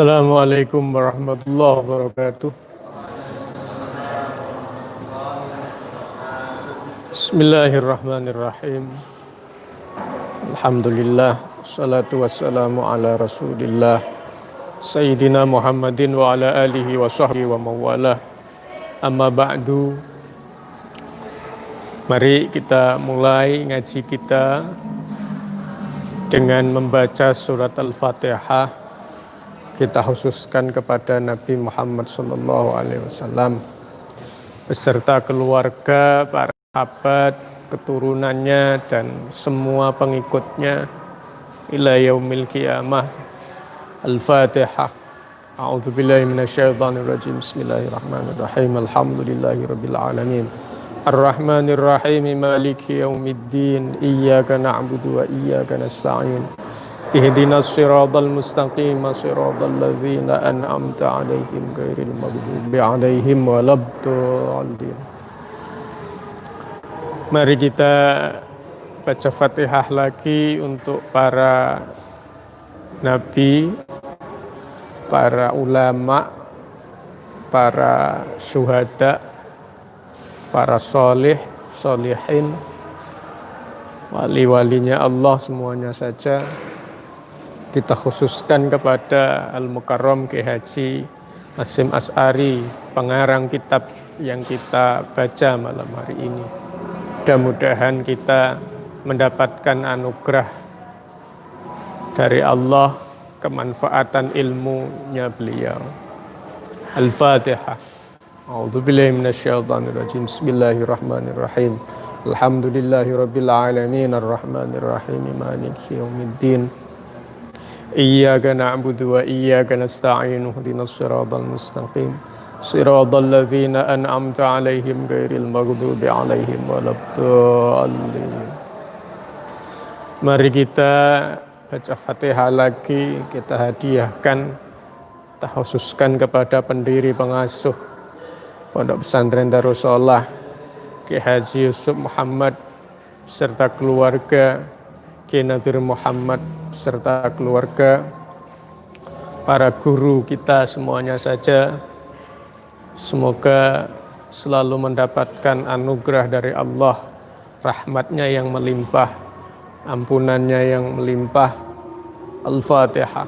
Assalamualaikum warahmatullahi wabarakatuh. Bismillahirrahmanirrahim. Alhamdulillah, salatu wassalamu ala rasulillah Sayyidina Muhammadin wa ala alihi wa sahbihi wa mawalah. Amma ba'du. Mari kita mulai ngaji kita dengan membaca surat Al-Fatihah. Kita khususkan kepada Nabi Muhammad SAW beserta keluarga, para sahabat, keturunannya dan semua pengikutnya ila yaumil qiyamah. Al-Fatihah. A'udzubillahi minasyaitonirrajim. Bismillahirrahmanirrahim. Alhamdulillahi rabbil alamin. Ar-Rahmanir-Rahim. Maliki yaumiddin. Iyyaka na'budu wa iyyaka nasta'in. Ihdinas siratal mustaqim, siratal ladzina an'amta 'alaihim ghairil maghdubi 'alaihim waladdallin. Mari kita baca Fatihah lagi untuk para nabi, para ulama, para syuhada, para soleh, solehin, wali-walinya Allah semuanya saja. Kita khususkan kepada Al-Mukarram Kiai Haji Hasyim Asy'ari, pengarang kitab yang kita baca malam hari ini. Mudah-mudahan kita mendapatkan anugerah dari Allah, kemanfaatan ilmunya beliau. Al-Fatihah. A'udzubillahi minasyaitonirrajim. Bismillahirrahmanirrahim. Alhamdulillahi rabbil alamin. Ar-Rahmanir-Rahim. Maliki yaumiddin. Iyyaka na'budu wa iyyaka nasta'in. Ihdinas siratal mustaqim. Siratal ladzina an'amta 'alaihim ghairil maghdubi 'alaihim waladdallin. Mari kita baca Fatihah lagi, kita hadiahkan, kita khususkan kepada pendiri pengasuh Pondok Pesantren Darussalah Kiai Haji Yusuf Muhammad serta keluarga, Kiai Nadir Muhammad serta keluarga, para guru kita semuanya saja. Semoga selalu mendapatkan anugerah dari Allah, rahmatnya yang melimpah, ampunannya yang melimpah. Al-Fatihah.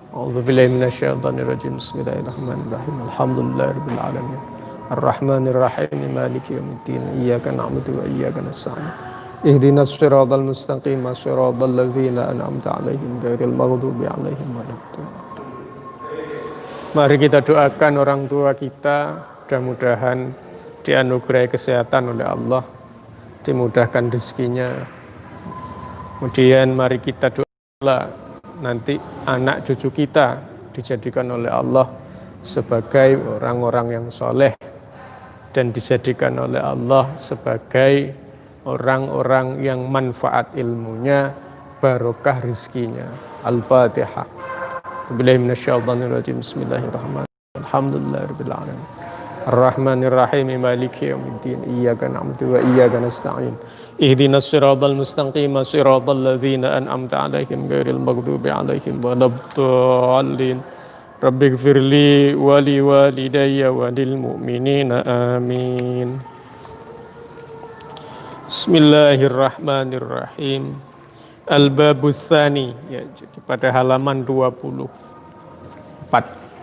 A'udzubillahi minasyaitonirrajim. Bismillahirrahmanirrahim. Alhamdulillahirabbil alamin. Ar-Rahmanir-Rahim. Maliki yaumiddin. Iyyaka na'budu wa iyyaka nasta'in. Ihdinas siratal mustaqim, siratal ladzina an'amta 'alaihim ghairil maghdubi 'alaihim waladdallin. Mari kita doakan orang tua kita, mudah-mudahan dianugerahi kesehatan oleh Allah, dimudahkan rezekinya. Kemudian mari kita doa nanti anak cucu kita dijadikan oleh Allah sebagai orang-orang yang soleh dan dijadikan oleh Allah sebagai orang-orang yang manfaat ilmunya, barokah rezekinya. Al-Fatihah. Bismillahirrahmanirrahim. Alhamdulillahirabbil alamin. Ar-Rahmanir-Rahim. Maliki yaumiddin. Iyyaka na'budu wa iyyaka nasta'in. Ihdinas siratal mustaqim, siratal ladzina an'amta 'alaihim ghairil maghdubi 'alaihim waladdallin. Rabbighfirli wa liwalidayya wa lil mu'minina amin. Bismillahirrahmanirrahim. Al-Babus Tsani, ya, jadi pada halaman 24.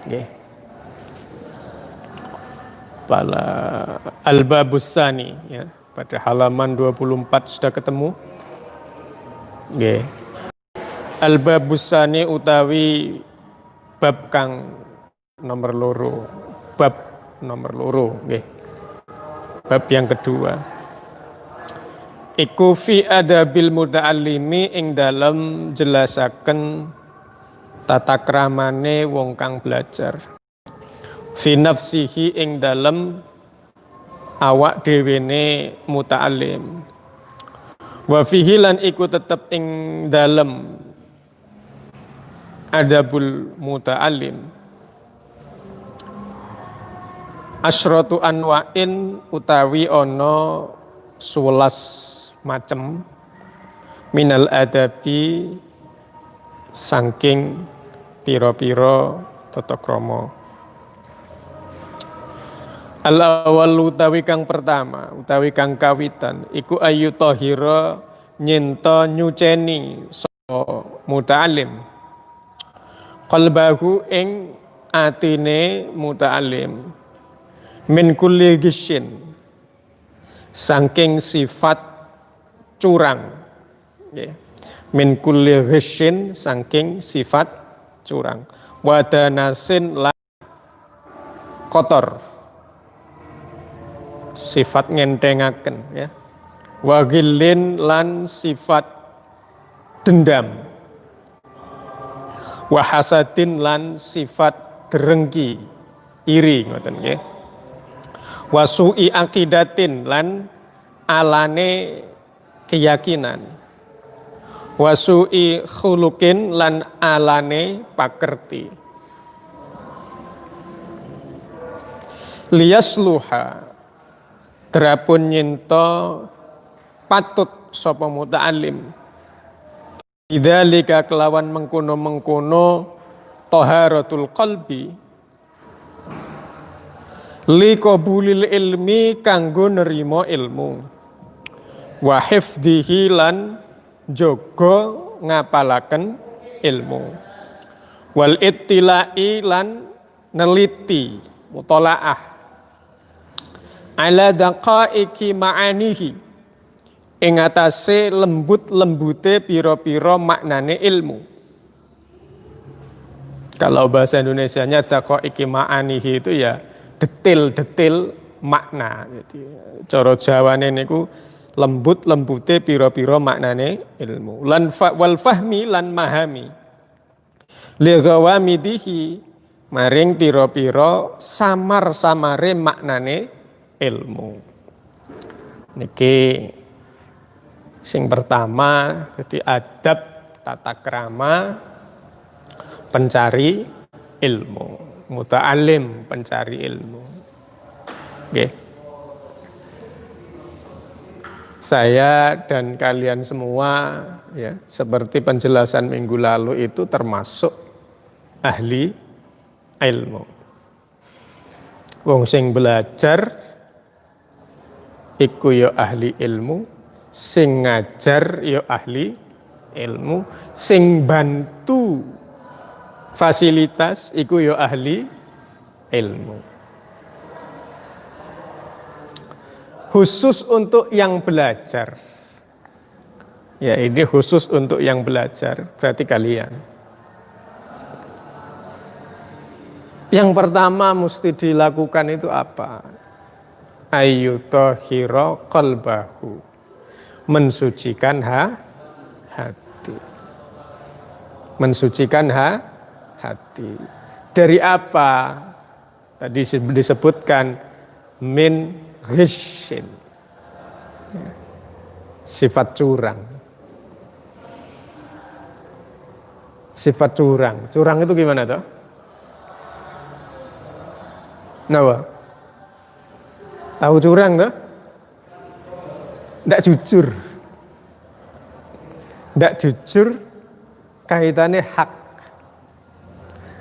Okay. Al-Babus Tsani, ya, pada halaman 24 sudah ketemu. Okay. Al-Babus Tsani utawi bab kang nomor loro. Bab nomor loro, okay. Bab yang kedua. Iku fi adabil muta'allimi ing dalam jelasaken tata kramane wong kang belajar. Fi nafsihi ing dalam awak dhewene muta'allim. Wa fihi lan iku tetep ing dalam adabul muta'allim. Asyratu anwa'in utawi ono 11 macam minal adabi saking piro-piro tata krama. Al-awwal utawi kang pertama, utawi kang kawitan iku ayu tahira nyenta nyuceni sapa muta'allim qalbahu ing atine muta'allim min kulli gisyin saking sifat curang, min kulli gisyin saking sifat curang, wadanasin lan kotor, sifat ngentengaken, ya, wagilin lan sifat dendam, wahasadin lan sifat derengki, iri, ngoten nggih, wasu'i akidatin lan alane keyakinan, wasu'i khulukin lan alane pakerti, liyasluha terapun nyento patut sapa muta'allim idzalika kelawan mengkono-mengkono taharatul qalbi li qabulil ilmi kanggo nerima ilmu wa hifdhihi lan jaga ngapalaken ilmu wal ittila'i lan neliti mutalaah ala daqaiki ma'anihi ing atase lembut-lembute pira-pira maknane ilmu. Kalau bahasa Indonesianya daqaiki ma'anihi itu ya detil-detil makna gitu. Cara Jawane niku lembut-lembute pira-pira maknane ilmu. Lan wal fahmi lan mahami. Li ghawamidihi maring pira-pira samar-samare maknane ilmu. Niki sing pertama jadi adab tata krama pencari ilmu, muta'alim pencari ilmu. Oke. Saya dan kalian semua ya seperti penjelasan minggu lalu itu termasuk ahli ilmu. Wong sing belajar iku yo ahli ilmu, sing ngajar yo ahli ilmu, sing bantu fasilitas iku yo ahli ilmu. Khusus untuk yang belajar. Ya, ini khusus untuk yang belajar, berarti kalian. Yang pertama mesti dilakukan itu apa? Ayyutahhira qalbahu, mensucikan hati, mensucikan hati. Dari apa? Tadi disebutkan min ghishin, sifat curang. Sifat curang. Curang itu gimana toh? Napa? Tahu curang toh? Ndak jujur. Ndak jujur kaitannya hak.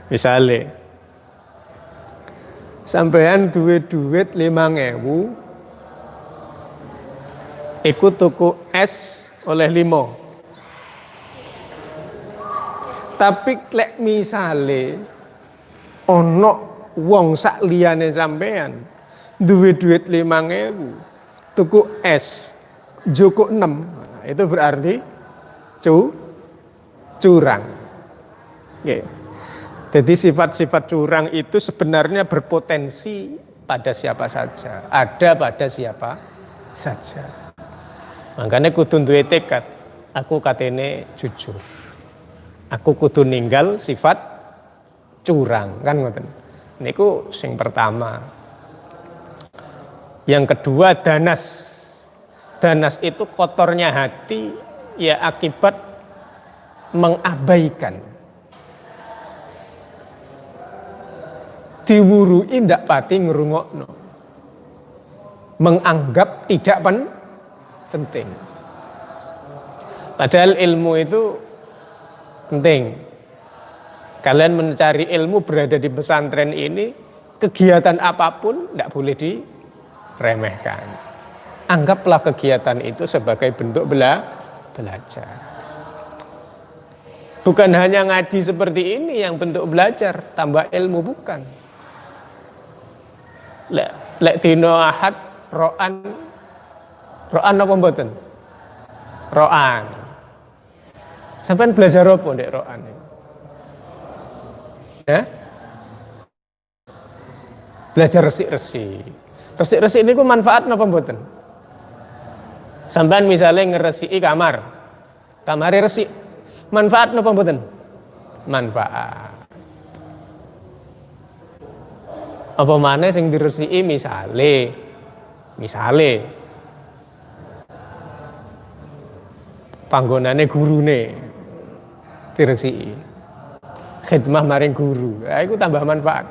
Misalnya sampean duwe duit 5.000 ikut tuku es oleh 5. Tapi lek misale ono wong sak liyane sampean duwe duit 5.000 tuku es joko 6, itu berarti curang. Okay. Jadi sifat-sifat curang itu sebenarnya berpotensi pada siapa saja, ada pada siapa saja. Makanya kudu duwe tekad, aku katene jujur, aku kudu ninggal sifat curang, kan ngoten. Niku sing pertama. Yang kedua danas. Danas itu kotornya hati ya akibat mengabaikan. Diwurui ndak pati ngrungokno. Menganggap tidak penting. Padahal ilmu itu penting. Kalian mencari ilmu berada di pesantren ini, kegiatan apapun tidak boleh diremehkan. Anggaplah kegiatan itu sebagai bentuk belajar. Bukan hanya ngaji seperti ini yang bentuk belajar, tambah ilmu, bukan. Lek dino ahad ro'an apa mboten? Ro'an. Sampeyan belajar apa ndek ro'an? Ya? Belajar resik-resik. Resik-resik ini manfaat apa mboten? Sampeyan misalnya ngeresiki kamare resik. Manfaat apa mboten? Manfaat. Apa maneh sing diresiki misale panggonane gurune diresiki. Khidmah maring guru. Iku tambah manfaat.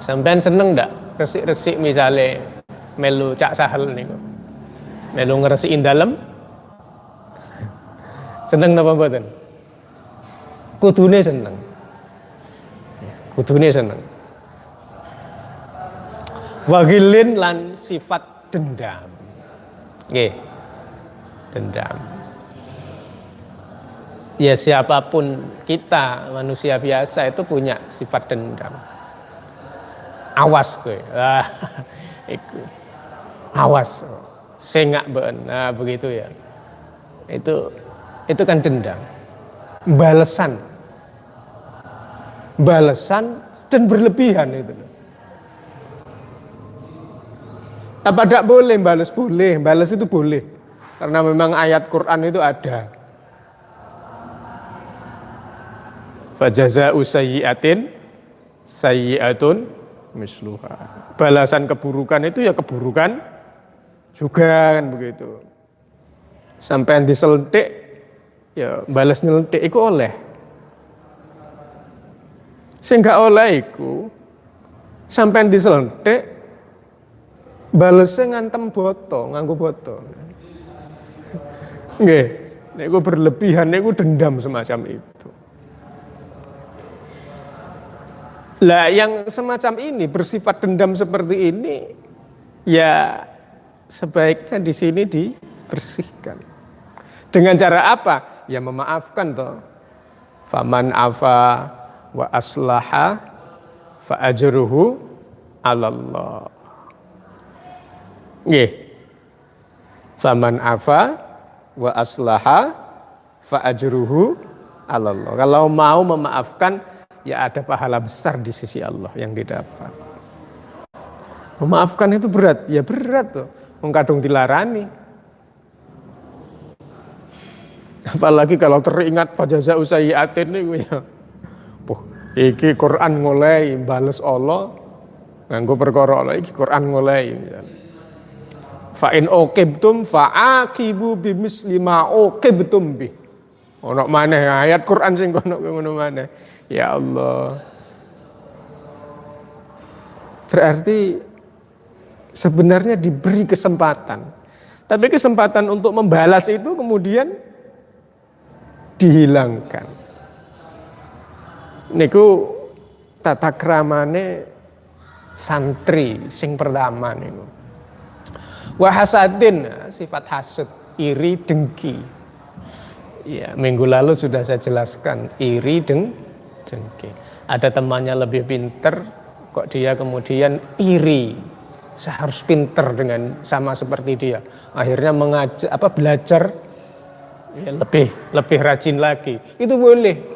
Sampeyan seneng ndak resik-resik misale melu Cak Sahel niku. Melu ngresikin dalem. Seneng napa mboten? Kudune seneng. Wagilin lan sifat dendam. Nggih. Dendam. Ya siapapun kita manusia biasa itu punya sifat dendam. Awas kowe. Iku. Awas. Sengak ben. Nah, begitu ya. Itu kan dendam. Balesan dan berlebihan itu. Apa tidak boleh balas? Boleh, balas itu boleh. Karena memang ayat Quran itu ada. Fajaza'u sayyi'atin sayyi'atun misluha. Balasan keburukan itu ya keburukan juga kan begitu. Sampai diselentik ya balas nyelentik itu oleh. Sehingga oleh iku sampai diselentik balesnya ngantem boto, nganggo boto. Nggih, niku berlebihan, niku dendam semacam itu. Lah yang semacam ini bersifat dendam seperti ini ya sebaiknya di sini dibersihkan. Dengan cara apa? Ya memaafkan toh. Faman afa wa aslaha fa ajruhu 'alallah. Nggih. Faman afa wa aslaha fa ajruhu 'alallah. Kalau mau memaafkan ya ada pahala besar di sisi Allah yang didapat. Memaafkan itu berat, ya berat tuh. Wong kadung dilarani. Apalagi kalau teringat fajaza'u sayyi'atin niku ya. Iki Quran ngolehi bales Allah nganggo perkara Allah iki Quran ngolehi. Fa in uqibtum fa'aqibu bimisli ma uqibtum bi. Ono maneh ayat Quran sing ngono maneh. Ya Allah. Berarti sebenarnya diberi kesempatan. Tapi kesempatan untuk membalas itu kemudian dihilangkan. Niku tata kramane santri sing pertama niku. Wa hasadin, sifat hasud, iri, dengki. Ya, minggu lalu sudah saya jelaskan, iri, dengki. Ada temannya lebih pinter, kok dia kemudian iri. Saya harus pinter dengan sama seperti dia. Akhirnya belajar ya, lebih rajin lagi. Itu boleh.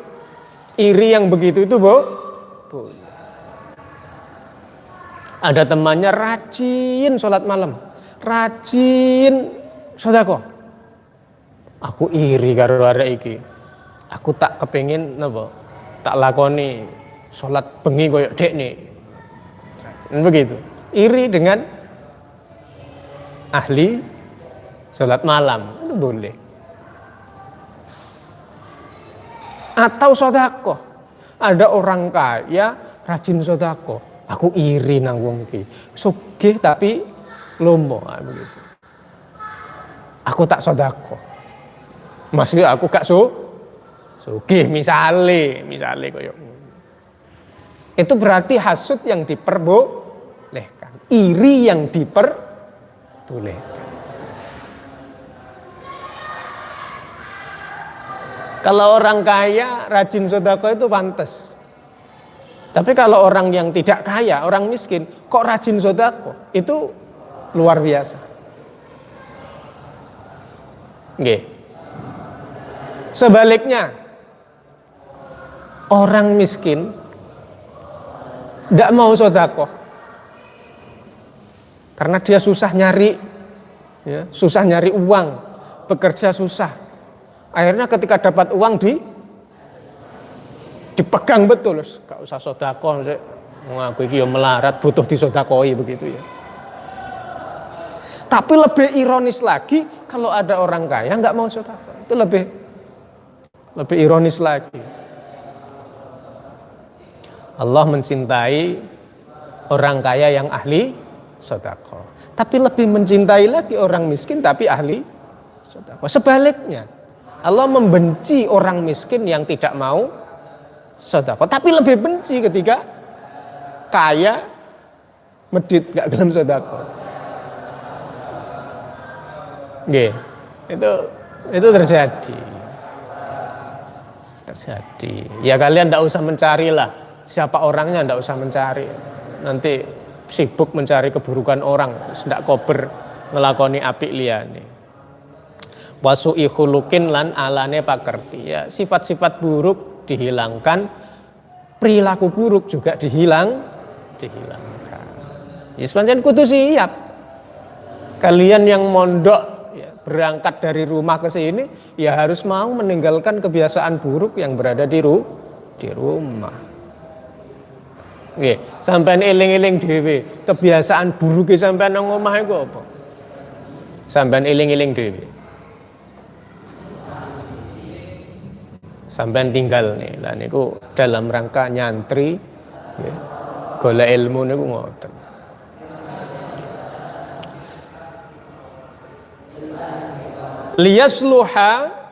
Iri yang begitu itu boleh. Ada temannya rajin sholat malam, rajin sedekah. Aku iri karo arek iki. Aku tak kepengin napa? Tak lakoni sholat bengi koyo dekne. Begitu. Iri dengan ahli sholat malam itu boleh. Atau sedekah. Ada orang kaya rajin sedekah. Aku iri nang wong iki. Sugih tapi lomo begitu. Aku tak sedekah. Maksudnya aku gak sedekah. sugih misale koyo itu berarti hasud yang diperbolehkan, iri yang diperbolehkan. Kalau orang kaya rajin sedekah itu pantas. Tapi kalau orang yang tidak kaya, orang miskin kok rajin sedekah, itu luar biasa. Nggih. Sebaliknya, orang miskin tidak mau sedekah karena dia susah nyari, ya, susah nyari uang, bekerja susah. Akhirnya ketika dapat uang dipegang betul, gak usah sedekah, aku iki yo melarat butuh disedekahi begitu ya. Tapi lebih ironis lagi kalau ada orang kaya nggak mau sedekah, itu lebih ironis lagi. Allah mencintai orang kaya yang ahli sedekah, tapi lebih mencintai lagi orang miskin tapi ahli sedekah. Sebaliknya, Allah membenci orang miskin yang tidak mau sedekah, tapi lebih benci ketika kaya medit gak gelem sedekah. Nggih, itu terjadi. Ya kalian tidak usah mencarilah siapa orangnya, tidak usah mencari. Nanti sibuk mencari keburukan orang, tidak kober ngelakoni apik liyane. Wasu'i khuluqin lan alane pakerti. Ya, sifat-sifat buruk dihilangkan, perilaku buruk juga dihilangkan. Ya sepanjang kudu siap. Kalian yang mondok ya, berangkat dari rumah ke sini ya harus mau meninggalkan kebiasaan buruk yang berada di rumah. Nggih, sampean eling-eling dhewe, kebiasaan buruk sampean nang omah iku apa? Sampean eling-eling dhewe. Sampean tinggal nih, lah niku dalam rangka nyantri, ya, golek ilmu niku ngoten. Liyasluha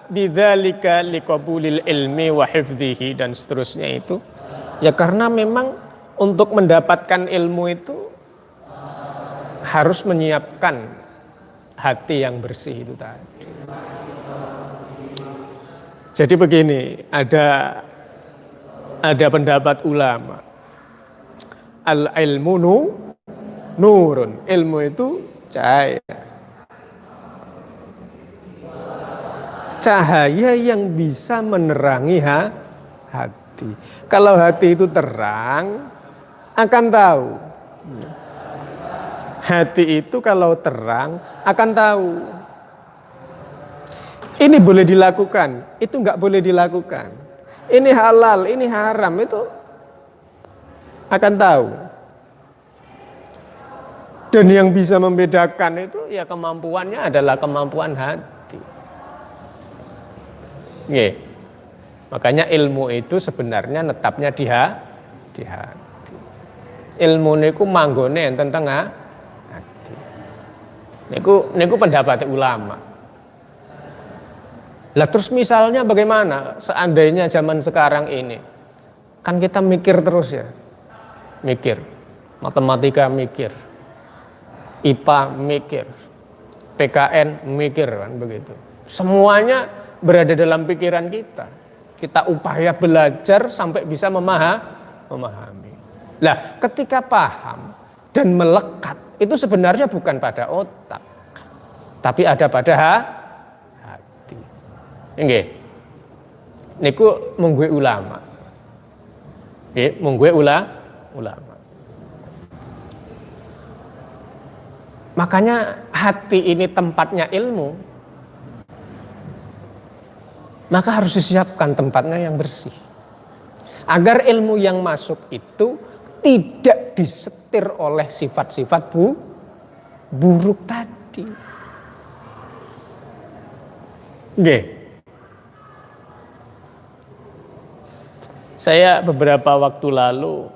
bidzalika liqabulil ilmi wa hifdhihi dan seterusnya itu. Ya karena memang untuk mendapatkan ilmu itu harus menyiapkan hati yang bersih itu tadi. Jadi begini, ada pendapat ulama. Al-ilmu nurun, ilmu itu cahaya. Cahaya yang bisa menerangi hati. Kalau hati itu terang, akan tahu. Hati itu kalau terang, akan tahu. Ini boleh dilakukan, itu enggak boleh dilakukan. Ini halal, ini haram, itu akan tahu. Dan yang bisa membedakan itu ya kemampuannya adalah kemampuan hati. Nggih. Makanya ilmu itu sebenarnya netapnya di hati. Ilmu niku manggone enten teng hati. Niku pendapat ulama. Lah terus misalnya bagaimana seandainya zaman sekarang ini? Kan kita mikir terus ya. Mikir. Matematika mikir. IPA mikir. PKN mikir kan begitu. Semuanya berada dalam pikiran kita. Kita upaya belajar sampai bisa memahami. Lah, ketika paham dan melekat itu sebenarnya bukan pada otak, tapi ada pada hati. Nggih. Niku mungguhe ulama. Nggih, mungguhe ulama. Makanya hati ini tempatnya ilmu. Maka harus disiapkan tempatnya yang bersih. Agar ilmu yang masuk itu tidak disetir oleh sifat-sifat buruk tadi. Nggih. Saya beberapa waktu lalu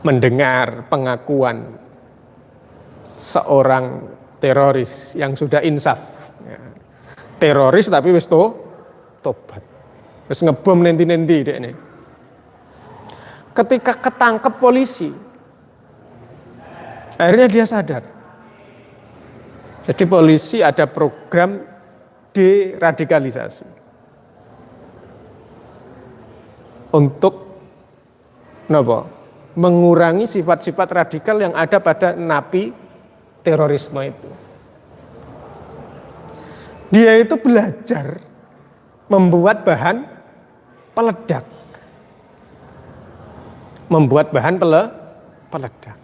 mendengar pengakuan seorang teroris yang sudah insaf. Teroris tapi wis tobat. Terus ngebom nanti-nanti dek nih. Ketika ketangkep polisi, akhirnya dia sadar. Jadi polisi ada program deradikalisasi untuk mengurangi sifat-sifat radikal yang ada pada napi terorisme itu. Dia itu belajar membuat bahan peledak. Membuat bahan peledak.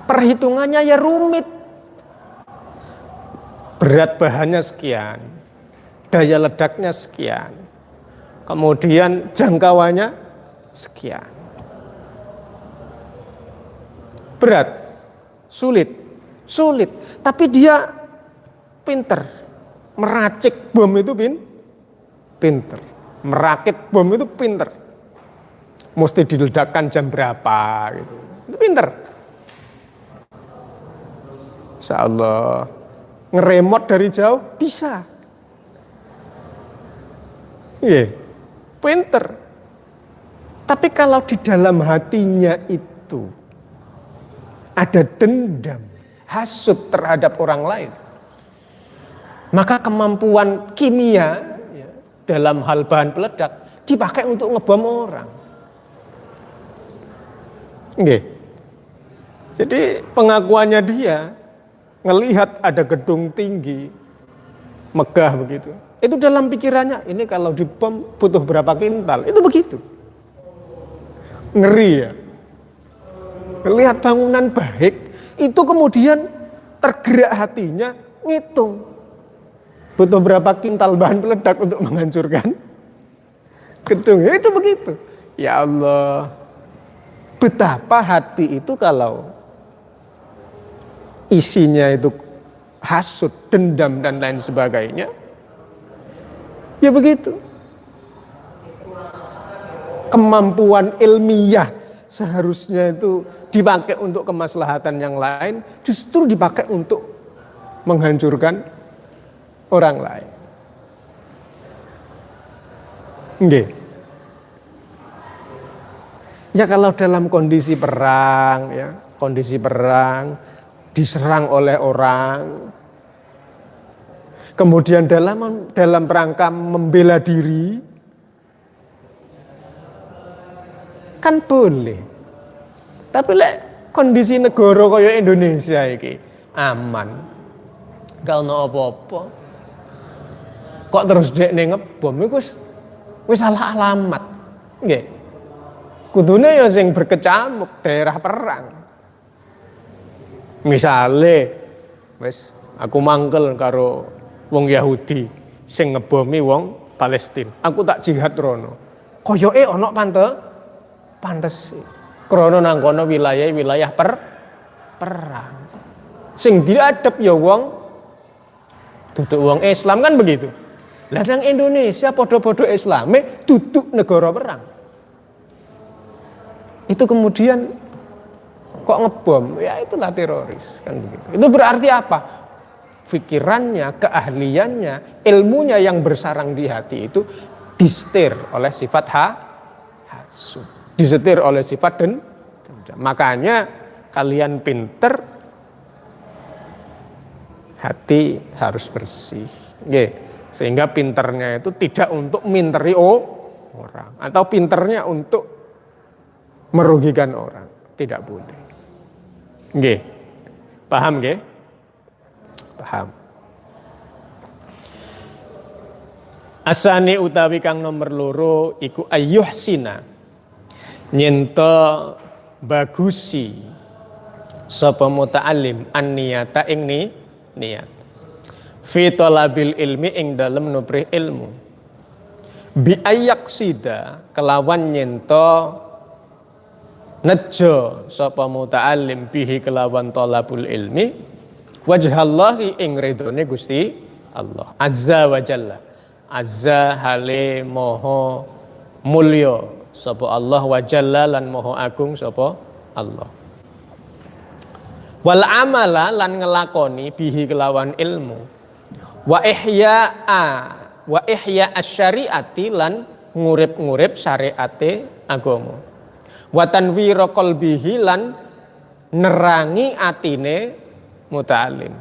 Perhitungannya ya rumit. Berat bahannya sekian, daya ledaknya sekian, kemudian jangkauannya sekian. Berat, sulit, tapi dia pinter. Meracik bom itu pinter. Merakit bom itu pinter. Mesti diledakkan jam berapa gitu. Itu pinter. Insyaallah. Ngeremot dari jauh bisa. Iya, pinter. Tapi kalau di dalam hatinya itu ada dendam, hasut terhadap orang lain, maka kemampuan kimia dalam hal bahan peledak dipakai untuk ngebom orang. Oke. Jadi pengakuannya dia ngelihat ada gedung tinggi, megah begitu. Itu dalam pikirannya, ini kalau dibom butuh berapa kintal. Itu begitu. Ngeri ya. Lihat bangunan baik, itu kemudian tergerak hatinya, ngitung. Butuh berapa kintal bahan peledak untuk menghancurkan gedung. Itu begitu. Ya Allah, betapa hati itu kalau isinya itu hasut, dendam dan lain sebagainya, ya begitu. Kemampuan ilmiah seharusnya itu dipakai untuk kemaslahatan yang lain, justru dipakai untuk menghancurkan orang lain. Nggih. Ya kalau dalam kondisi perang, diserang oleh orang, kemudian dalam rangka membela diri, kan boleh. Tapi kondisi negara kaya Indonesia iki aman, gak ono apa-apa, kok terus dekne ngebom iku wis salah alamat. Nggih. Kudune ya sing berkecamuk daerah perang. Misale wis aku mangkel karo wong Yahudi sing ngebomi wong Palestina, aku tak jihad rono. Koyoke ana pantes. Krana nang kono wilayah perang. Sing diadep ya wong duduk wong Islam kan begitu. Lah nang Indonesia padha-padha Islame duduk negara perang. Itu kemudian kok ngebom, ya itulah teroris kan begitu. Itu berarti apa? Pikirannya, keahliannya, ilmunya yang bersarang di hati itu disetir oleh sifat hasud, disetir oleh sifat dendam. Makanya kalian pinter, hati harus bersih. Nggih, sehingga pinternya itu tidak untuk minteri orang atau pinternya untuk merugikan orang, tidak boleh. Nggih. Paham nggih? Paham. Asani utawi kang nomor loro iku ayyuhsina nyento bagusi sapa muta'allim an-niyata ing niat. Fi talabil ilmi ing dalem nubrih ilmu. Bi ayyaksida kelawan nyento nejo sapa muta'allim bihi kelawan talabul ilmi wajhallahi ing ridhone Gusti Allah azza wa jalla. Azza hale moho mulya sapa Allah wa jalla lan moho agung sapa Allah. Wal amala lan ngelakoni bihi kelawan ilmu wa ihya'a wa ihya asyariati lan ngurip-ngurip syariate agama. Wa tanwira qalbihi lan nerangi atine muta'alim.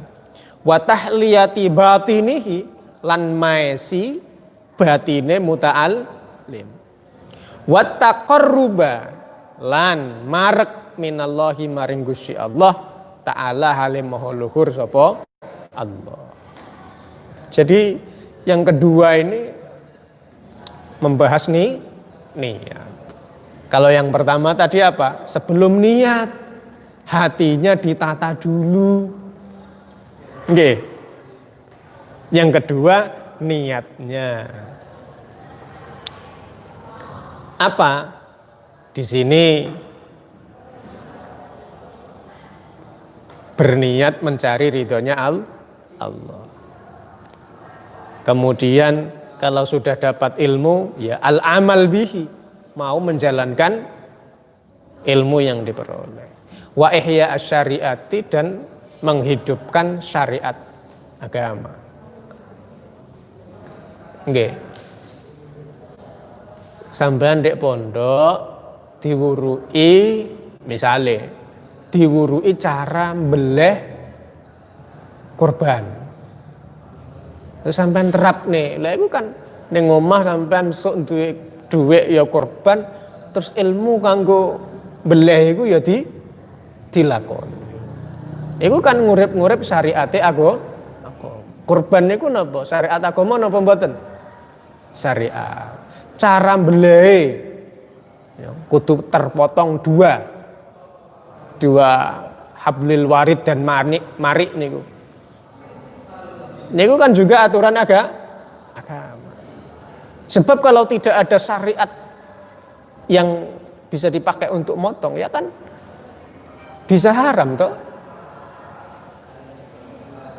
Wa tahliyati batinihi lan maesi batine muta'alim. Wa taqarruba lan marek minallahi maring Gusti Allah taala halim maha luhur sapa Allah. Jadi yang kedua ini membahas niat. Kalau yang pertama tadi apa? Sebelum niat hatinya ditata dulu. Nggih. Yang kedua niatnya. Apa? Di sini berniat mencari ridhonya Allah. Kemudian kalau sudah dapat ilmu, ya al-amal bihi, mau menjalankan ilmu yang diperoleh. Wa ihya asyariati dan menghidupkan syariat agama. Nggih. Sampeyan ndek pondok diwurui misale diwurui cara mbeleh kurban. Terus sampean terap nih, lah itu kan ning omah sampean sok duwe dhuwit ya kurban, terus ilmu kanggo mbeleh iku ya dilakoni. Iku kan ngurip-ngurip syariate agama. Kurban niku napa? Syariat agama napa mboten? Syariat. Cara mbeleh ya, kudu terpotong dua hablil warid dan marik niku. Niku kan juga aturan agama. Sebab kalau tidak ada syariat yang bisa dipakai untuk motong, ya kan bisa haram toh.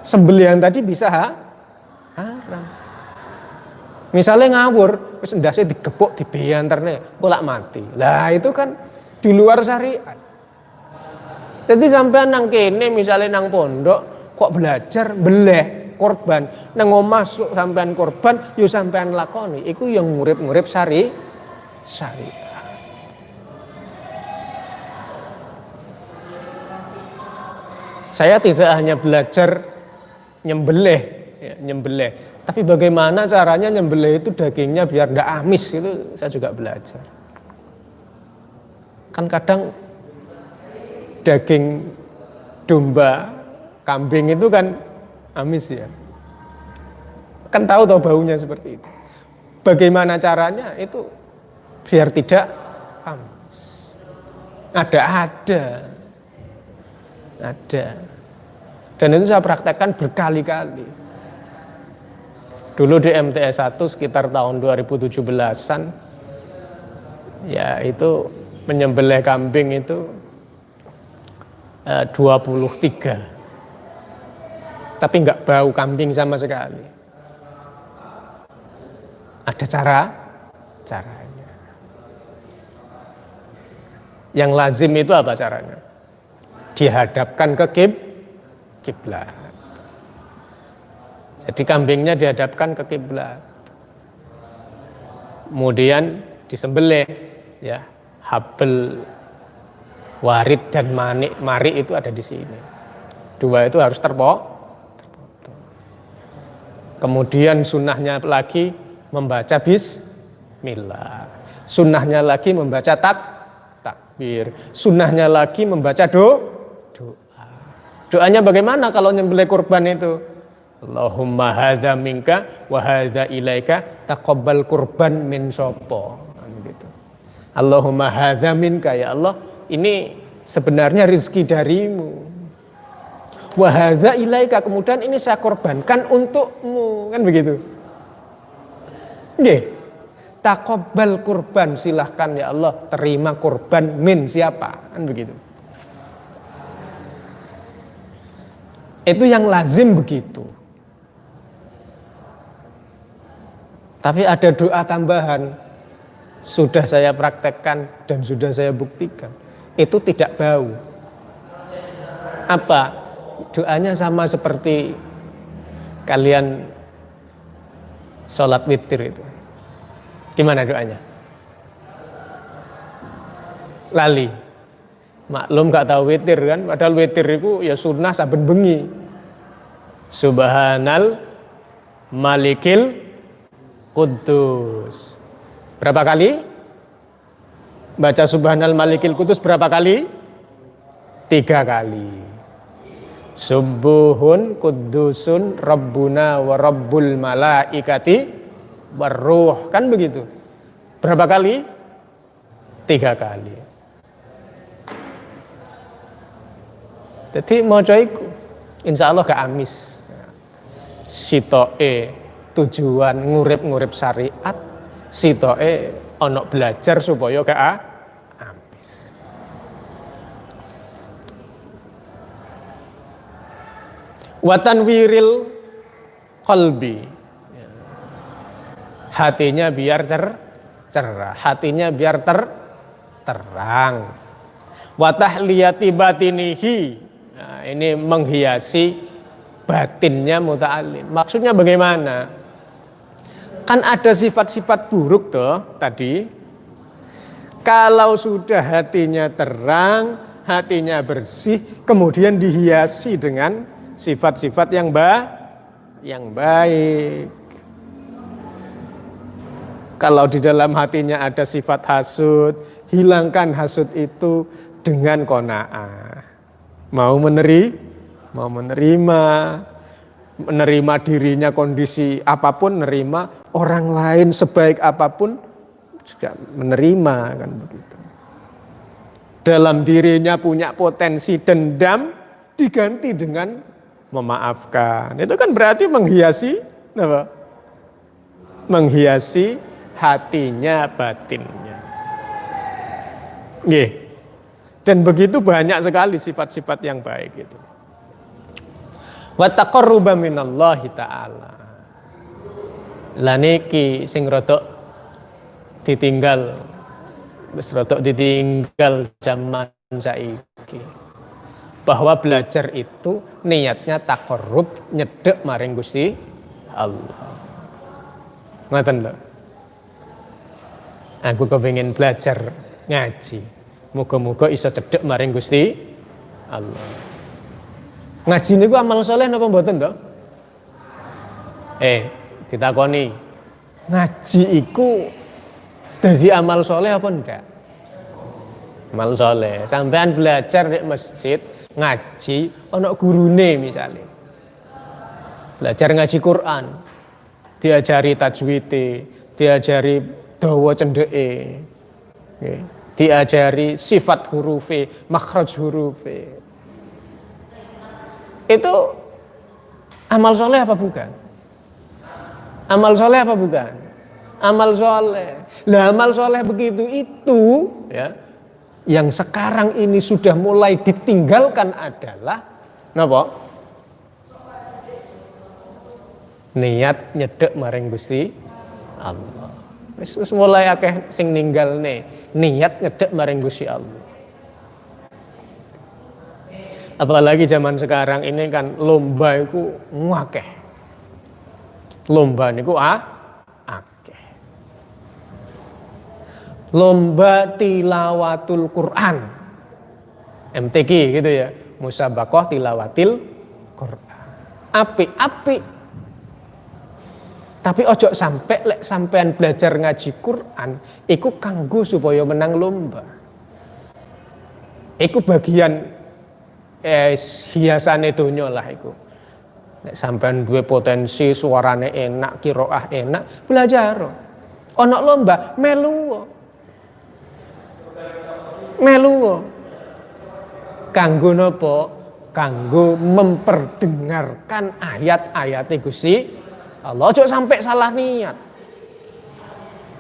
Sembelihan tadi bisa haram. Misalnya ngawur, wis ndase digebuk dibeanterne, kok lak mati. Lah itu kan di luar syariat. Jadi sampean nang kene misalnya nang pondok kok belajar beleh korban, nang omah sampean korban, yo sampean lakoni. Iku yang ngurip-ngurip syariat. Saya tidak hanya belajar nyembelih, tapi bagaimana caranya nyembelih itu dagingnya biar tidak amis, itu saya juga belajar. Kan kadang daging domba, kambing itu kan amis ya. Kan tahu baunya seperti itu. Bagaimana caranya itu biar tidak amis. Ada. Dan itu saya praktekkan berkali-kali. Dulu di MTS 1 sekitar tahun 2017-an, ya itu menyembelih kambing itu 23. Tapi enggak bau kambing sama sekali. Ada caranya. Yang lazim itu apa caranya? Dihadapkan ke kiblat. Jadi kambingnya dihadapkan ke kiblat. Kemudian disembelih, ya. Habel warid dan marik itu ada di sini. Dua itu harus terpotong. Kemudian sunnahnya lagi membaca bismillah. Sunnahnya lagi membaca takbir. Sunnahnya lagi membaca doa. Doanya bagaimana kalau nyembelih kurban itu? Allahumma hadza minka wa hadza ilaika taqabbal kurban min sapa. Gitu. Allahumma hadza minka, ya Allah, ini sebenarnya rezeki darimu. Wa hadza ilaika, kemudian ini saya korbankan untukmu, kan begitu. Nggih. Taqabbal kurban, silahkan ya Allah terima kurban min siapa, kan begitu. Itu yang lazim begitu. Tapi ada doa tambahan, sudah saya praktekkan dan sudah saya buktikan, itu tidak bau. Apa? Doanya sama seperti kalian sholat witir itu. Gimana doanya? Lali. Maklum gak tahu witir kan, padahal witir itu ya sunnah saben bengi. Subhanal Malikil Quddus. Berapa kali? Baca Subhanal Malikil Quddus berapa kali? 3 kali. Subuhun Quddusun Rabbuna wa Rabbul Malaikati Warruh. Kan begitu. Berapa kali? 3 kali. Jadi maca iku insya Allah gak amis. Sitoke tujuan ngurip-ngurip syariat, sitoke onok belajar supaya gak amis. Watan wiril qalbi, hatinya biar cerah, hatinya biar terang. Watahliyati batinihi, nah, ini menghiasi batinnya muta'alim. Maksudnya bagaimana? Kan ada sifat-sifat buruk toh tadi. Kalau sudah hatinya terang, hatinya bersih, kemudian dihiasi dengan sifat-sifat yang baik. Kalau di dalam hatinya ada sifat hasud, hilangkan hasud itu dengan qanaah. Mau menerima dirinya kondisi apapun, menerima orang lain sebaik apapun juga menerima, kan begitu. Dalam dirinya punya potensi dendam, diganti dengan memaafkan. Itu kan berarti menghiasi hatinya, batinnya. Nggih. Dan begitu banyak sekali sifat-sifat yang baik itu. Wa taqarruba minallahi ta'ala. Lah niki sing rodok ditinggal zaman saiki. Bahwa belajar itu niatnya taqarrub, nyedek maring Gusti Allah. Ngoten lho. Aku kepengin belajar ngaji. Muga-muga iso cedhek maring Gusti Allah. Ngaji niku amal soleh napa mboten to? Ditakoni. Ngaji iku dadi amal soleh apa ndak? Amal soleh. Sampean belajar di masjid, ngaji ana gurune misalnya. Belajar ngaji Quran, diajari tajwide, diajari dawa cendeke. Okay. Diajari sifat hurufe, makhraj hurufe. Itu amal soleh apa bukan? Amal soleh apa bukan? Amal soleh. Lah amal soleh begitu itu ya, yang sekarang ini sudah mulai ditinggalkan adalah napa? Niat nyedek maring Gusti Allah. Wis mulai akeh sing ninggalne niat nyedek maring Gusti Allah. Apalagi zaman sekarang ini kan lomba iku akeh. Lomba niku akeh. Lomba tilawatul Quran. MTQ gitu ya. Musabaqah tilawatil Quran. Apik. Tapi ojo sampai lek sampean belajar ngaji Quran iku kanggo supaya menang lomba. Iku bagian hiasane donya lah iku. Lek sampean duwe potensi suarane enak, qiraah enak, belajar. Ana lomba melu. Kanggo napa? Kanggo memperdengarkan ayat-ayat Gusti Allah. Ojo sampai salah niat.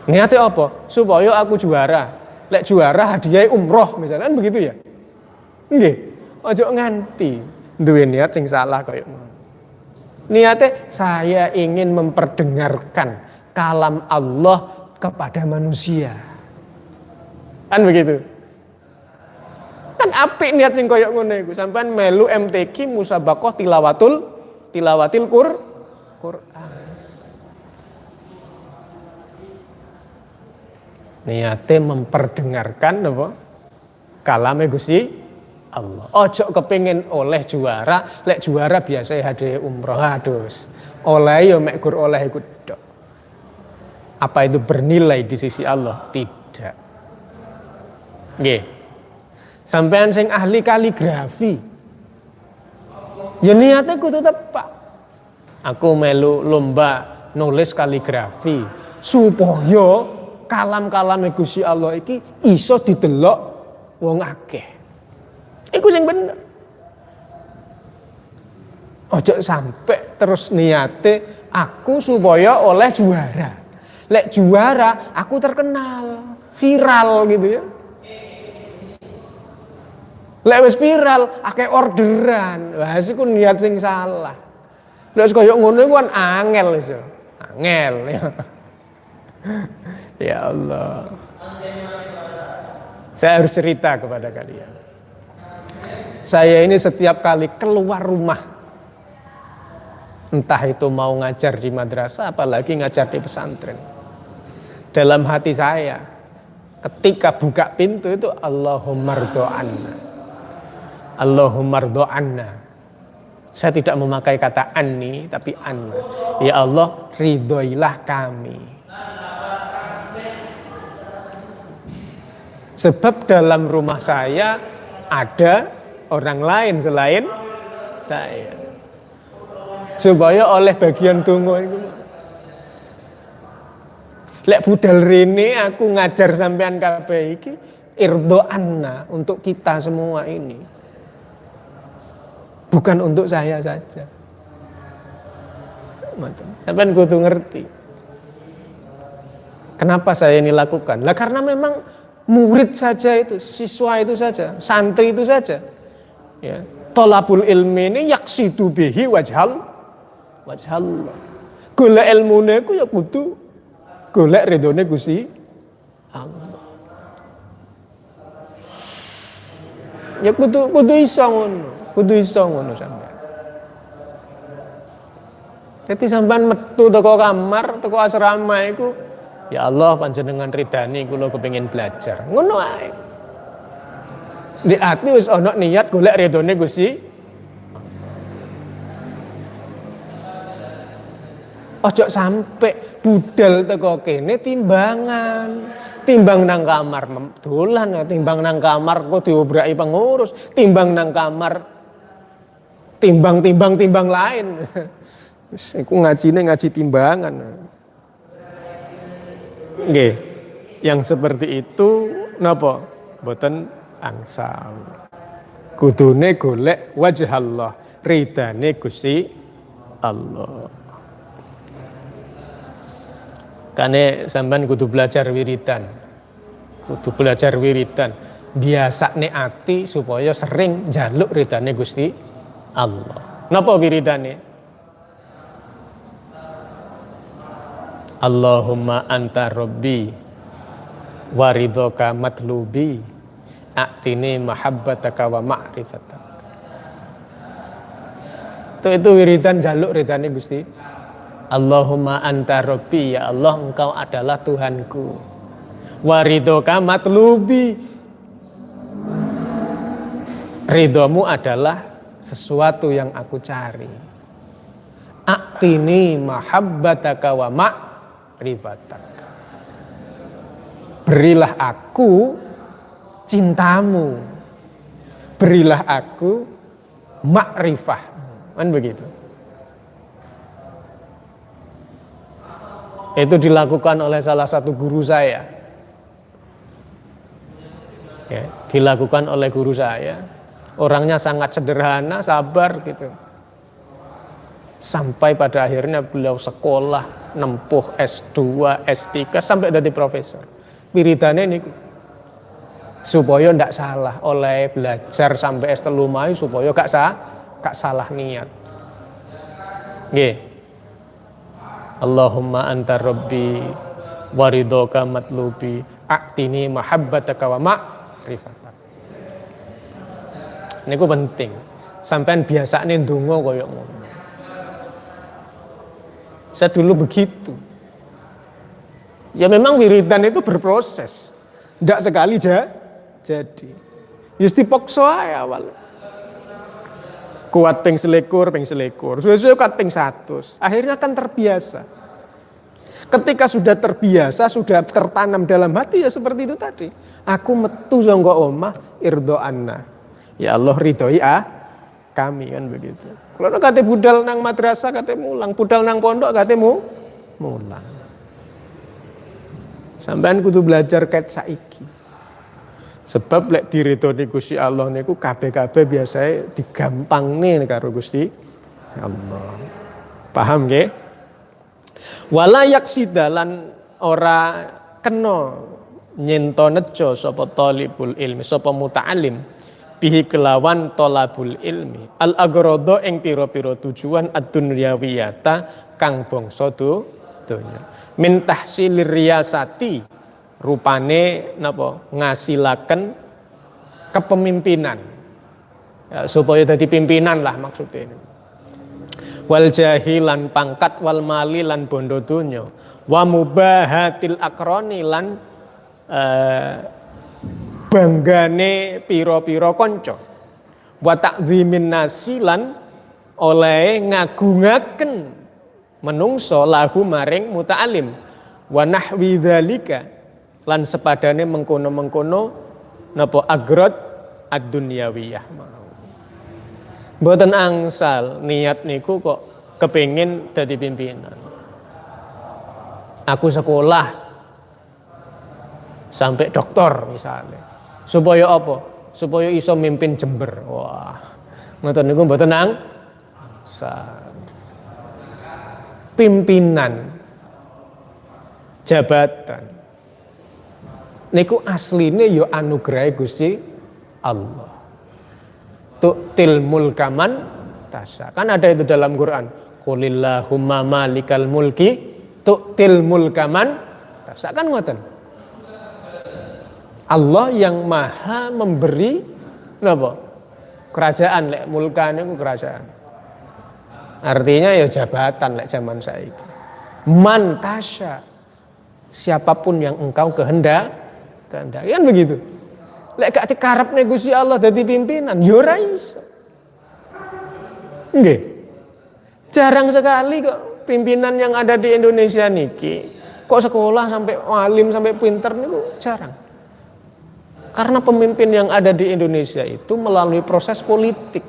Niatnya apa? Supaya aku juara. Lek juara hadiah umroh misalnya, kan begitu ya? Nggih. Ojo nganti duwe niat sing salah kaya ngono. Niatnya saya ingin memperdengarkan kalam Allah kepada manusia. Kan begitu. Kan apik niat sing kaya ngono iku. Sampeyan melu MTQ musabaqah tilawatil Quran. Niate memperdengarkan apa? Kalame Gusti Allah. Ojo kepengin oleh juara, lek juara biasa hadiah umroh adus. Oleh ya mek gur oleh iku tok. Apa itu bernilai di sisi Allah? Tidak. Nggih. Sampean sing ahli kaligrafi. Ya niate kudu tepak. Aku melu lomba nulis kaligrafi supaya kalam-kalame Gusti Allah iki iso didelok wong akeh. Iku sing bener. Ojo sampai terus niate aku supaya oleh juara. Lek juara aku terkenal, viral gitu ya. Lek wis viral akeh orderan. Wah iku niat sing salah. Lek koyo ngono iku kan angel iso. Angel ya. Ya Allah. Saya harus cerita kepada kalian. Saya ini setiap kali keluar rumah, entah itu mau ngajar di madrasah, apalagi ngajar di pesantren. Dalam hati saya, ketika buka pintu itu Allahumma rdo'anna. Allahumma rdo'anna. Saya tidak memakai kata anni, tapi anna. Ya Allah, ridhoilah kami. Sebab dalam rumah saya ada orang lain selain saya. Supaya oleh bagian donga itu. Lek budal rene aku ngajar sampean kabeh iki irdo anna untuk kita semua ini. Bukan untuk saya saja. Sampean kudu ngerti. Kenapa saya ini lakukan? Lah karena memang murid saja itu, siswa itu saja, santri itu saja. Ya, thalabul ilmi ini yaksidu bihi wajhal. Golek ilmune ku ya kudu golek ridhone Gusti Allah. Ya kudu iso ngono sampean. Dadi sampean metu teko kamar, teko asrama iku, ya Allah panjenengan ridani kula kepengin belajar. Ngono ae. Di ati wis ana niat golek ridhone Gusti. Ojo sampai budal teko kene timbangan. Timbang nang kamar dolan, timbang nang kamar kok diobraki pengurus, timbang nang kamar timbang lain. Wis iku ngajine ngaji timbangan. Nggih. Yang seperti itu napa? Mboten angsal. Kudune golek wajah Allah, ridane Gusti Allah. Kane sampean kudu belajar wiridan. Biasane ati supaya sering njaluk ridane Gusti Allah. Napa wiridane? Allahumma anta rabbi wa ridhoka matlubi a'tini mahabbataka wa ma'rifatak. Itu wiridan njaluk ridane Gusti. Allahumma anta rabbi, ya Allah engkau adalah Tuhanku. Waridhoka matlubi, ridhomu adalah sesuatu yang aku cari. A'tini mahabbataka wa ma'rifatak. Berilah aku cintamu. Berilah aku ma'rifah. Kan begitu. Itu dilakukan oleh salah satu guru saya. Ya, dilakukan oleh guru saya. Orangnya sangat sederhana, sabar gitu. Sampai pada akhirnya beliau sekolah, nempuh S2, S3, sampai jadi profesor. Wiridane niku. Supaya ndak salah, oleh belajar sampai S3 mai supaya gak salah niat. Nggih. Allahumma anta rabbi waridhoka matlubi a'tini mahabbataka wa ma'rifatak. Niku penting. Sampean biasane ndonga kaya ngono. Saya dulu begitu. Ya memang wiridan itu berproses. Tidak sekali jadi. Yusti pokso aja awal. Kuat ping selikur. Suwe-suwe kuat ping 100. Akhirnya kan terbiasa. Ketika sudah terbiasa, sudah tertanam dalam hati ya seperti itu tadi. Aku metu sangka omah irdo anna. Ya Allah ridhoi kami kan begitu. Kalau kate budal nang madrasah kate mulang, budal nang pondok kate mulang. Sampean kudu belajar ket saiki. Sebab lek diridhoni Gusti Allah niku kabeh-kabeh biasanya digampangne karo Gusti Allah. Paham nggih? Wala yaksidalan ora kena nyento nejo sapa talibul ilmi sapa muta'alim bihi kelawan talabul ilmi al aghradha ing pira-pira tujuan ad-dunyawiyata kang bangsa donya min tahsilir riyasati rupane napa ngasilaken kepemimpinan ya, supaya dadi pimpinan lah maksudnya ini. Wal jahilan pangkat wal mali lan bondo donya wa mubahatil akroni lan banggane pira-pira kanca wa takzimin nasi lan oleh ngagungaken menungso lahu maring muta'alim wa nahwi dzalika lan sepadane mengkono-mengkono napa agrad ad-dunyawiyah. Mboten angsal niat niku kok kepengin dadi pimpinan. Aku sekolah sampai doktor misalnya. Supaya apa? Supaya iso mimpin Jember. Wah. Ngoten niku mboten angsal. Pimpinan jabatan niku asline ya anugerah Gusti Allah. Tu'til mulkaman tasya. Kan ada itu dalam Quran. Qulillahumma malikal mulki tu'til mulkaman tasya. Kan ngoten. Allah yang maha memberi napa? Kerajaan lek mulka niku kerajaan. Artinya ya jabatan lek zaman saiki. Man tasya. Siapapun yang engkau kehendaki kan begitu. Lek gak dikarepne Gusti Allah dadi pimpinan, ya ora iso. Nggih. Jarang sekali kok pimpinan yang ada di Indonesia niki kok sekolah sampai alim sampai pinter niku jarang. Karena pemimpin yang ada di Indonesia itu melalui proses politik.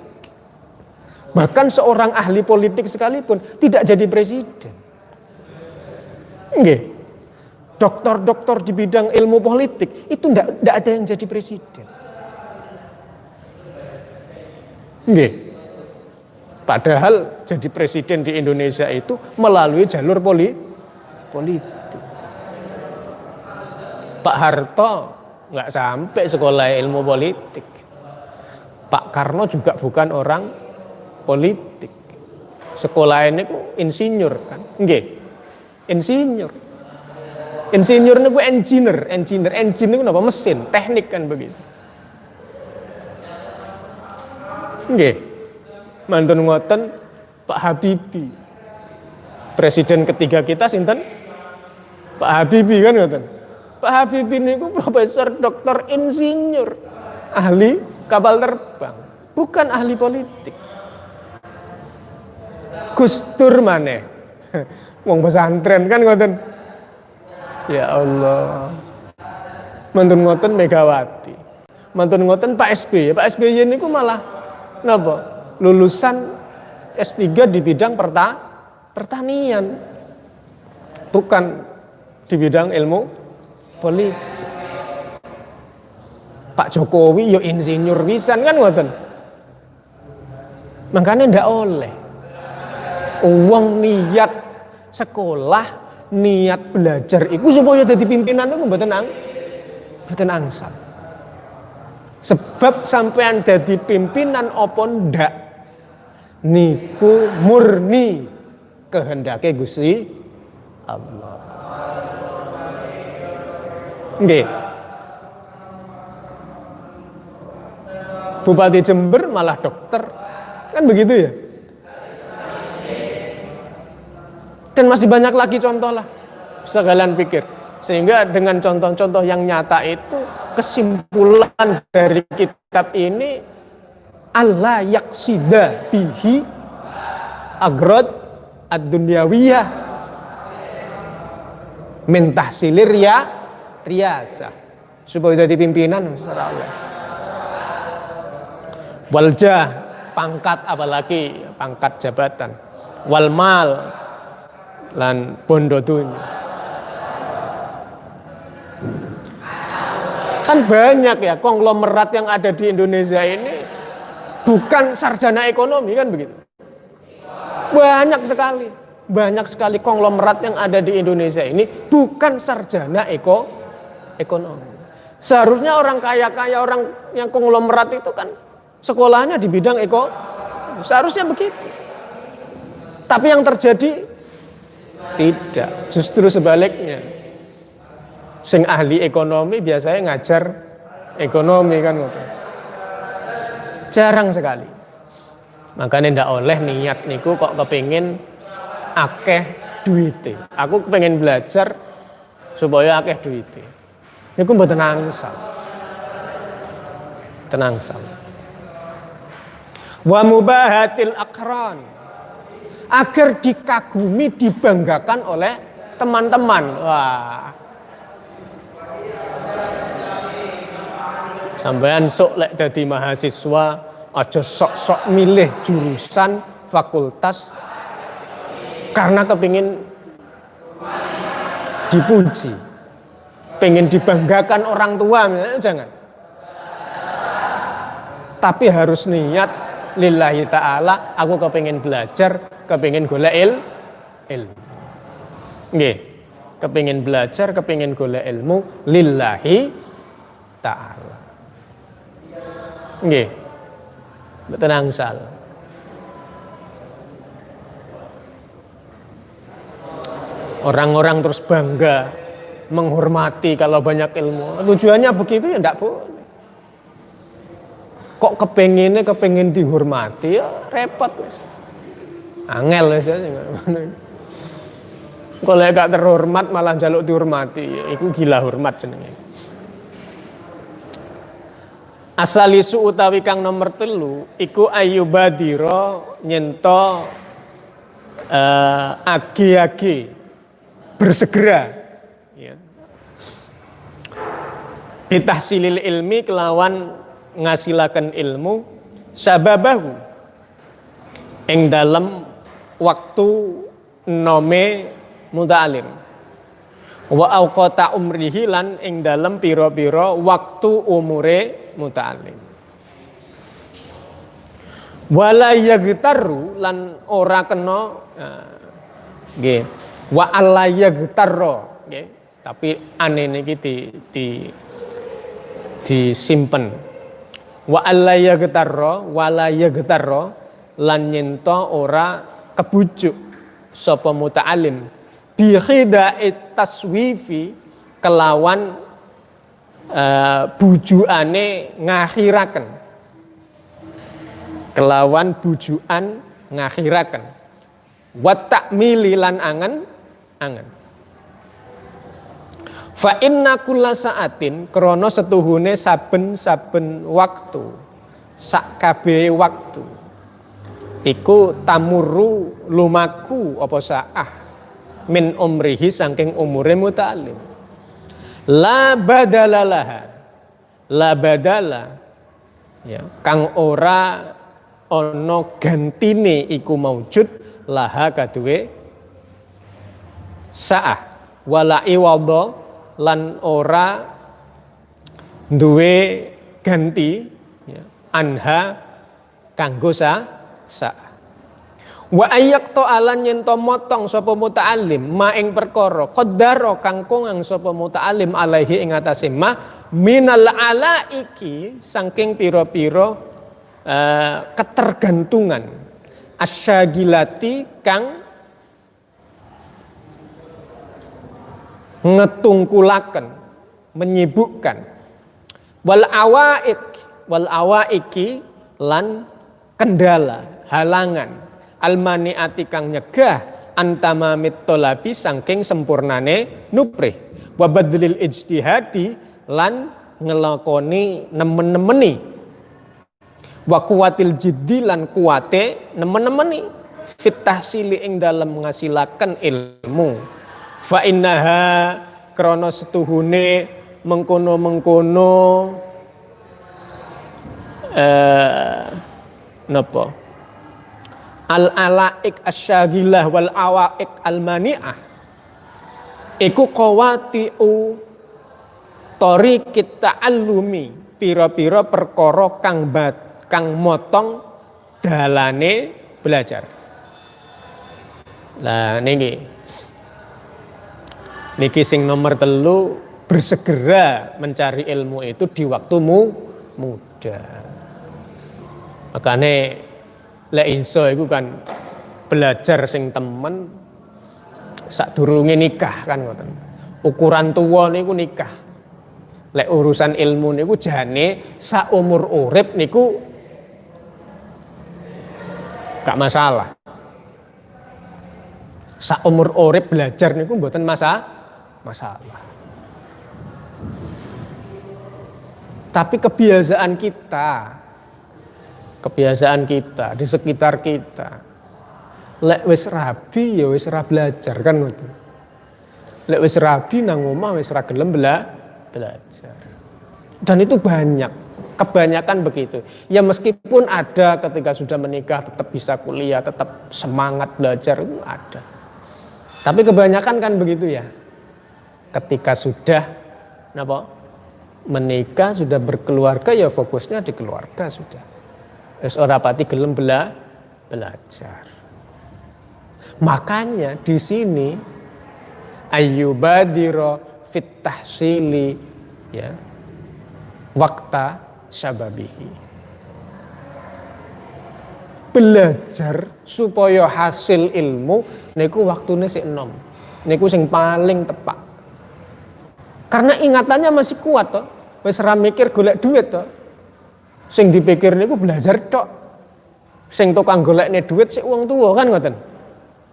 Bahkan seorang ahli politik sekalipun tidak jadi presiden. Nggih. Doktor-doktor di bidang ilmu politik itu tidak ada yang jadi presiden. Nggih. Padahal jadi presiden di Indonesia itu melalui jalur politik. Pak Harto nggak sampai sekolah ilmu politik. Pak Karno juga bukan orang politik. Sekolah ini kok insinyur kan? Nggih. Insinyur. Insinyur niku engineer niku napa mesin, teknik kan begitu. Nggih. Mantun ngoten Pak Habibie. Presiden ketiga kita sinten? Pak Habibie kan ngoten. Pak Habibie niku profesor doktor insinyur, ahli kapal terbang, bukan ahli politik. Gus Dur maneh. Wong pesantren kan ngoten. Ya Allah. Mantun ngoten Megawati. Mantun ngoten Pak SBY. Pak SBY niku malah napa? Lulusan S3 di bidang pertanian. Bukan di bidang ilmu politik. Pak Jokowi yo insinyur pisan kan ngoten. Makanya ndak oleh. Uang niat sekolah niat belajar iku supaya dadi pimpinan niku mboten angsal. Sebab sampean dadi pimpinan apa ndak niku murni kehendake Gusti Allah. Nggih. Bupati Jember malah dokter. Kan begitu ya? Dan masih banyak lagi contoh lah. Bisa kalian pikir. Sehingga dengan contoh-contoh yang nyata itu, kesimpulan dari kitab ini, Allah yaksida bihi agrod ad-dunyawiyah min tahsilir riyasah, supaya jadi pimpinan waljah, pangkat, apalagi pangkat jabatan, wal mal lan bondo dunya. Kan banyak ya konglomerat yang ada di Indonesia ini bukan sarjana ekonomi, kan begitu. Banyak sekali konglomerat yang ada di Indonesia ini bukan sarjana ekonomi. Seharusnya orang kaya-kaya, orang yang konglomerat itu kan sekolahnya di bidang seharusnya begitu. Tapi yang terjadi tidak, justru sebaliknya. Sing ahli ekonomi biasanya ngajar ekonomi, kan gitu. Jarang sekali. Makanya ndak oleh niat niku kok kepengin akeh duite. Aku pengen belajar supaya akeh duite. Niku mboten angsal. Tenangsal. Wa mubahatil akran. Agar dikagumi, dibanggakan oleh teman-teman. Wah. Sampean sok lek dadi mahasiswa aja sok-sok milih jurusan fakultas karena kepingin dipuji, pengen dibanggakan orang tua, jangan. Tapi harus niat lillahi ta'ala, aku kepingin belajar, kepingin golek ilmu. Nggih, kepingin belajar, kepingin golek ilmu lillahi ta'ala. Nggih. Mboten angsal. Orang-orang terus bangga, menghormati kalau banyak ilmu. Tujuannya begitu ya enggak boleh. Kok kepengin dihormati, ya repot wis. Angel wis. Kalau gak terhormat malah njaluk dihormati, iku gila hormat jenenge. Asalisu utawi kang nomor 3 iku ayyubadira nyento agi-agi bersegera ya. Bitahsilil ilmi kelawan ngasilaken ilmu sababahu ing dalem waktu nome muta'alim wa auqata umrihi lan ing dalem pira-pira waktu umure muta'alim. Wala yagtaru lan ora kena nggih. Wa alla yagtarra nggih. Tapi ane niki disimpen. Wa alla yagtarra wala yagtarra lan nyento ora kebujuk sapa muta'alim bi khida'it taswifi kelawan bujuane ngakhiraken, kelawan bujuan ngakhiraken, wa ta'mili lan angen. Fa inna kulla sa'atin krana setuhune saben-saben waktu, sak kabeh waktu iku tamurru lumaku apa sa'ah min umrihi saking umure muta'alim. La badala ya, kang ora ana gantine iku maujud laha kaduwe sa'ah wala iwadha lan ora duwe ganti ya, anha kanggo sa'ah. Wa ayyaqta alan yento motong sapa muta'alim ma ing perkara qaddara kang kongang sapa muta'alim alaihi ing atase ma minal alaiki saking pira-pira ketergantungan asyagilati kang ngetungkulaken menyibukkan wal awaiki lan kendala halangan almaniati kang nyegah antamamit tolabi saking sempurnane nuprih Wa badlil ijtihadi lan ngelakoni nemen-nemeni. Wa kuwatil jiddi lan kuwate nemen-nemeni fit tahsili ing dalem ngasilaken ilmu. Fa innaha krana setuhune mengkono-mengkono napa al-alaik asyagilah wal awaik al-mani'ah iku qawati'u tariqit ta'allumi pira-pira perkara kang motong dalane belajar. Lah niki sing nomor 3, bersegera mencari ilmu itu di waktumu muda. Makanya lek iso iku kan belajar sing temen sadurunge nikah kan ngoten. Ukuran tuwa niku nikah. Lek urusan ilmu niku jane saumur urip niku gak masalah. Saumur urip belajar niku mboten masalah. Tapi kebiasaan kita di sekitar kita, lek wis rabi ya wis ra belajar kan ngoten. Lek wis rabi nang omah wis ra gelem belajar. Dan itu banyak, kebanyakan begitu. Ya meskipun ada ketika sudah menikah tetap bisa kuliah, tetap semangat belajar itu ada. Tapi kebanyakan kan begitu ya. Ketika sudah menikah, sudah berkeluarga ya fokusnya di keluarga sudah. Wis ora pati gelem belajar. Makanya di sini ayyubadira fit tahsili ya waqta syababihi. Belajar supaya hasil ilmu niku waktune sik enom. Niku sing paling tepat. Karena ingatannya masih kuat toh. Wis ra mikir golek duit toh. Sing dipikir niku belajar tok. Sing tukang golekne duit sik wong tuwa kan ngoten.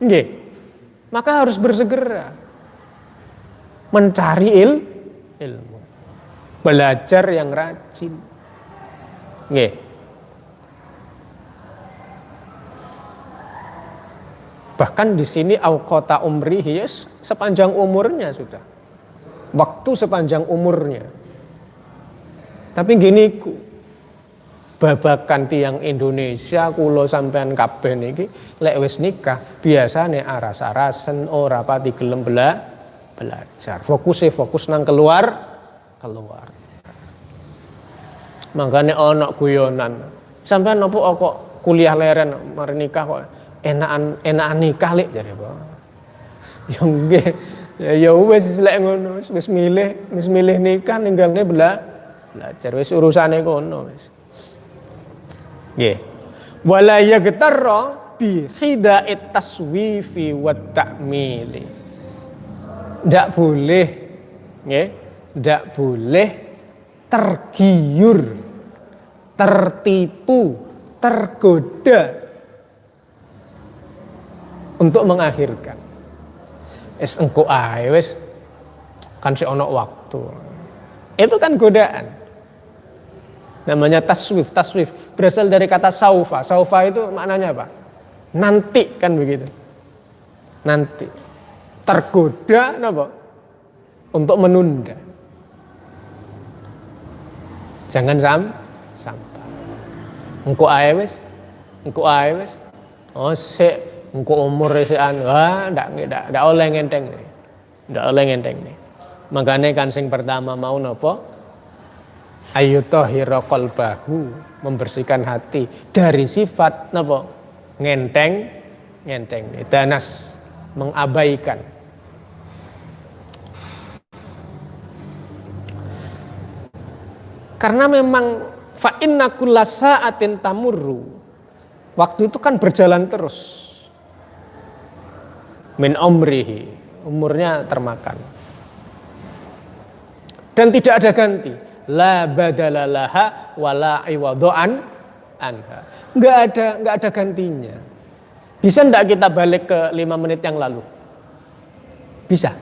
Nggih. Maka harus bersegera mencari ilmu. Belajar yang rajin. Nggih. Bahkan di sini auqata umrihi sepanjang umurnya sudah. Waktu sepanjang umurnya. Tapi gini ku, babakan tiang Indonesia kula sampean kabeh niki lek wis nikah biasane aras-arasen ora pati gelem belajar. Fokus nang keluar. Mangkane ana guyonan. Sampean napa kok kuliah leren mari nikah kok enakan nikah lek jare apa. Ya nggih. Ya wis lek ngono, wis milih nikah ninggalne belajar wis urusane kono wis. Nggih. Wala yagtarra bi khida'it taswifi wa ta'mili. Ndak boleh nggih, ndak boleh tergiur, tertipu, tergoda untuk mengakhirkan. Es engko ae wis kan sik ana waktu. Itu kan godaan. Namanya taswif berasal dari kata saufa. Saufa itu maknanya apa? Nanti kan begitu. Nanti. Tergoda napa? Untuk menunda. Jangan sampai. Engko ae wis. Oh sik engko umur resekan, ndak oleh ngenteng nih. Makanya kan sing pertama mau napa? Ayyutahhira qalbahu, membersihkan hati dari sifat napa? Ngenteng nih, danas, mengabaikan. Karena memang fa inna kulla sa'atin tamurru. Waktu itu kan berjalan terus. Min umrihi, umurnya termakan. Dan tidak ada ganti. La badalalaha wala iwadhan anha. Enggak ada gantinya. Bisa enggak kita balik ke 5 menit yang lalu? Bisa?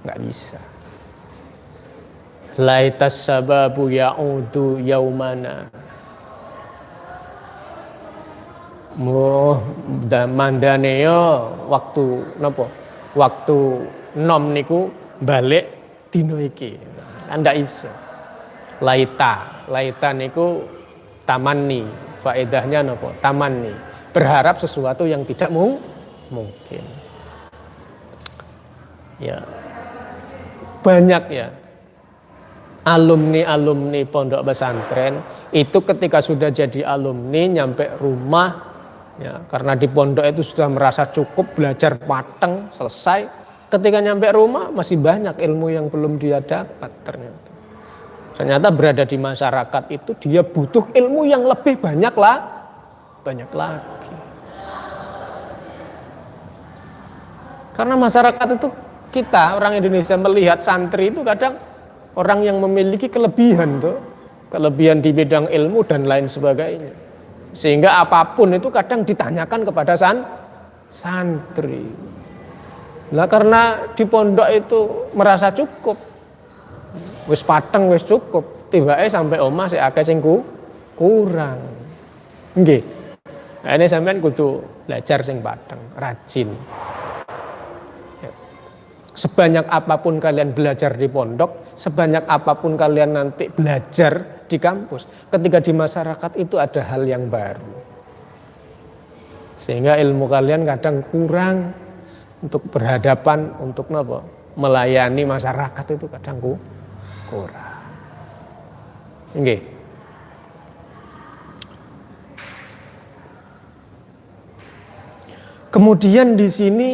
Enggak bisa. Laitas sababu ya'udu yaumana. Mandane yo waktu napa? Waktu nom niku balik dina iki. Kan ndak iso. Laita niku tamanni. Faedahnya napa? Tamanni. Berharap sesuatu yang tidak mungkin. Ya. Banyak ya. Alumni pondok pesantren itu ketika sudah jadi alumni nyampe rumah ya, karena di pondok itu sudah merasa cukup belajar pateng selesai, ketika nyampe rumah masih banyak ilmu yang belum dia dapat. Ternyata berada di masyarakat itu dia butuh ilmu yang lebih banyak lagi. Karena masyarakat itu, kita orang Indonesia melihat santri itu kadang orang yang memiliki kelebihan di bidang ilmu dan lain sebagainya. Sehingga apapun itu kadang ditanyakan kepada santri. Lah karena di pondok itu merasa cukup. Wis pateng wis cukup. Tibake sampai omah sik akeh sing kurang. Nggih. Nah, ini sampean kudu belajar sing pateng, rajin. Sebanyak apapun kalian belajar di pondok, sebanyak apapun kalian nanti belajar di kampus, ketika di masyarakat itu ada hal yang baru. Sehingga ilmu kalian kadang kurang untuk berhadapan, untuk melayani masyarakat itu kadang kurang. Nggih. Kemudian di sini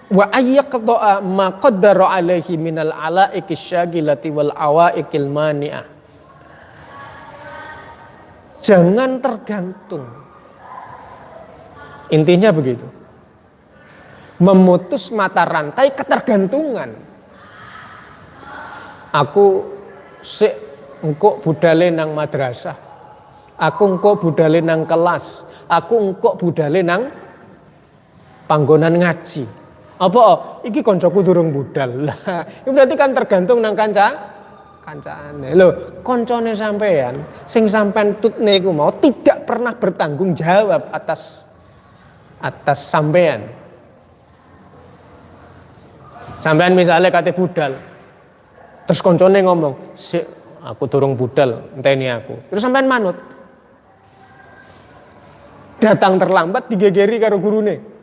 wa ayyaqta'a ma qaddara alaihi minal ala'ikish syagilati wal awaiqil mani'ah. Jangan tergantung. Intinya begitu. Memutus mata rantai ketergantungan. Aku sik engko budale nang madrasah. Aku engko budale nang kelas. Aku engko budale nang panggonan ngaji. Apa? Iki koncoku durung budal. Lah, itu berarti kan tergantung nang kancane. Lho, koncone sampean sing sampean tutne iku mau tidak pernah bertanggung jawab atas sampean. Sampean misalnya kate budal. Terus koncone ngomong, "Sik, aku durung budal, enteni aku." Terus sampean manut. Datang terlambat digegeri karo gurune.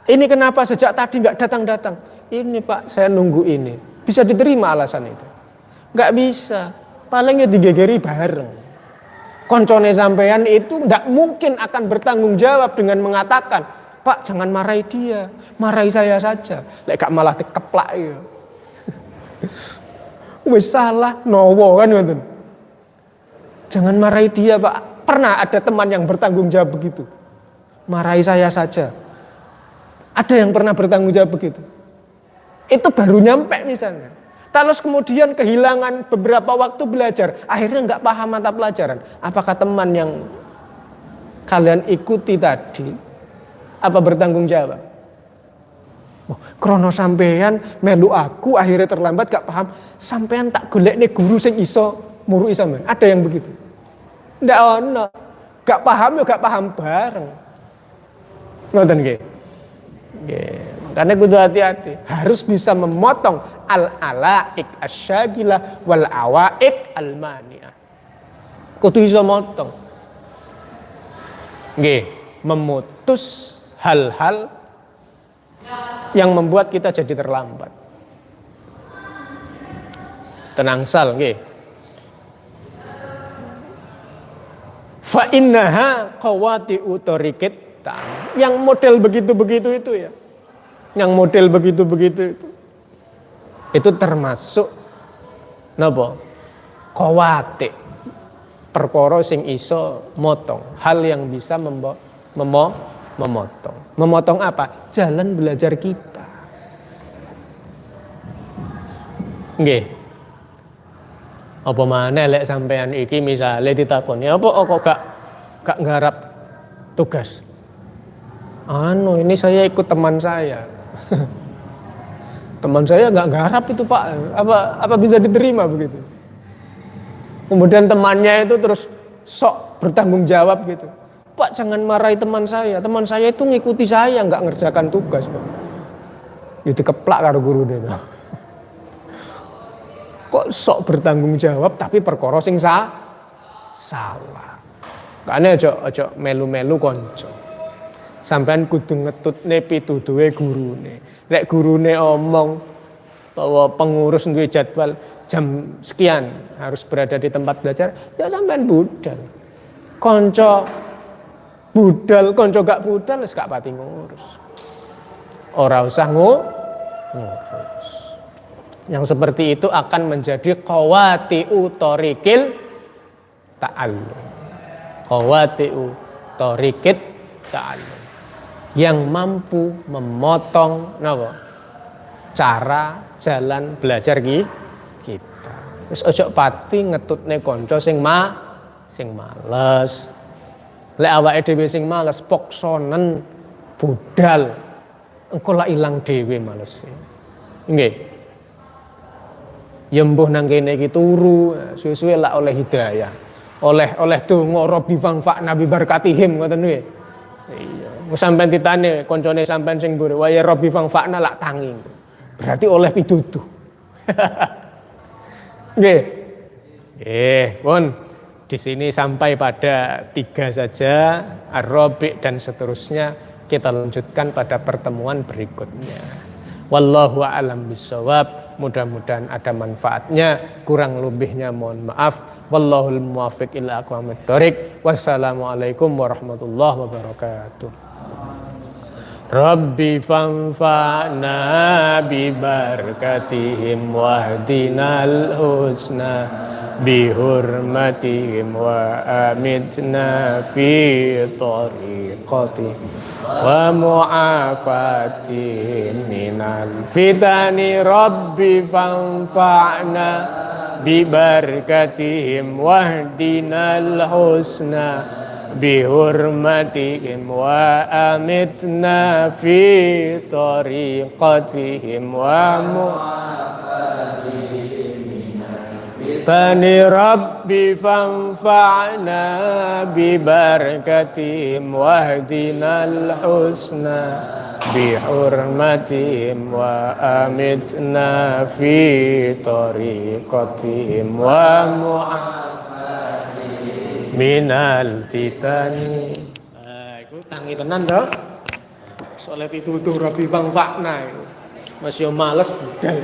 Ini kenapa sejak tadi nggak datang-datang? Ini Pak, saya nunggu ini. Bisa diterima alasan itu? Nggak bisa. Paling ya digegeri bareng. Koncone sampean itu nggak mungkin akan bertanggung jawab dengan mengatakan, Pak jangan marahi dia, marahi saya saja. Lek gak malah dikeplak ya. Wis salah, nowo kan ngoten. Jangan marahi dia Pak. Pernah ada teman yang bertanggung jawab begitu. Marahi saya saja. Ada yang pernah bertanggung jawab begitu? Itu baru nyampe misalnya. Terus kemudian kehilangan beberapa waktu belajar, akhirnya nggak paham mata pelajaran. Apakah teman yang kalian ikuti tadi apa bertanggung jawab? Krono sampean melu aku akhirnya terlambat gak paham. Sampean tak golek nih guru sing iso murui sampean. Ada yang begitu? Ndak ono. Gak paham ya gak paham bareng. Ngoten nggih. Makanya kudu hati-hati, harus bisa memotong al-alaik asyagilah wal awaik al-mani'ah. Kudu iso motong. Nggih, memutus hal-hal yang membuat kita jadi terlambat. Tenangsal nggih. Fa innaha qawati'u tariqit. Yang model begitu-begitu itu ya. Yang model begitu-begitu itu termasuk napa? Qawati. Perkara sing iso motong, hal yang bisa memotong. Memotong apa? Jalan belajar kita. Nggih. Apa maneh lek sampean iki misale ditakoni, apa kok gak nggarap tugas? Ini saya ikut teman saya. Teman saya nggak garap itu Pak. Apa bisa diterima begitu? Kemudian temannya itu terus sok bertanggung jawab gitu. Pak, jangan marahi teman saya itu ngikuti saya, nggak ngerjakan tugas. Itu keplak karo guru dia tuh. Kok sok bertanggung jawab tapi perkara sing salah. Kane aja melu-melu kanca. Sampean kudu ngetutne pituduhe gurune. Lek gurune omong bahwa pengurus duwe jadwal jam sekian harus berada di tempat belajar, ya sampean budal. Kanca budal, kanca gak budal wis gak pati ngurus. Ora usah ngurus. Yang seperti itu akan menjadi qawati'u thoriqil ta'allum. Qawati'u thoriqit ta'allum. Yang mampu memotong cara jalan belajar kita. Wis ojo pati ngetutne kanca sing males. Lek awake dhewe sing males poksonen budal. Engko lak ilang dhewe malese. Nggih. Ya mbuh nang kene iki turu, suwe-suwe lak oleh hidayah. Oleh donga Rabbi fangfa'na bi barakatihim ngoten nggih. Iya. Sampeyan ditane koncone sampeyan sing mburi, "Wa ya Rabbi fangfa'na" lak tangi. Berarti oleh pituduh. Nggih. Pun di sini sampai pada 3 saja, Ar-Rabi' dan seterusnya kita lanjutkan pada pertemuan berikutnya. Wallahu a'lam bishawab. Mudah-mudahan ada manfaatnya, kurang lebihnya mohon maaf. Wallahul muwaffiq ila aqwamit thoriq. Wassalamualaikum warahmatullahi wabarakatuh. Rabbi fanfa'na bi barakatihim wahdinal husna bi hurmatihim wa amitna fi tariqatihim wa mu'afatihim minal fitani. Rabbi fanfa'na bi barakatihim wahdinal husna bihurmatihim wa amitna fi tariqatihim wa mu'afatihim tani. Rabbi fanfa'na bi barakatihim wahdinal husna bihurmatihim wa amitna fi tariqatihim wa mu'afatihim minal fitani. Iku tangi tenan to. Soale pitutuh Rabbi fangfa'na iku. Masih males budal.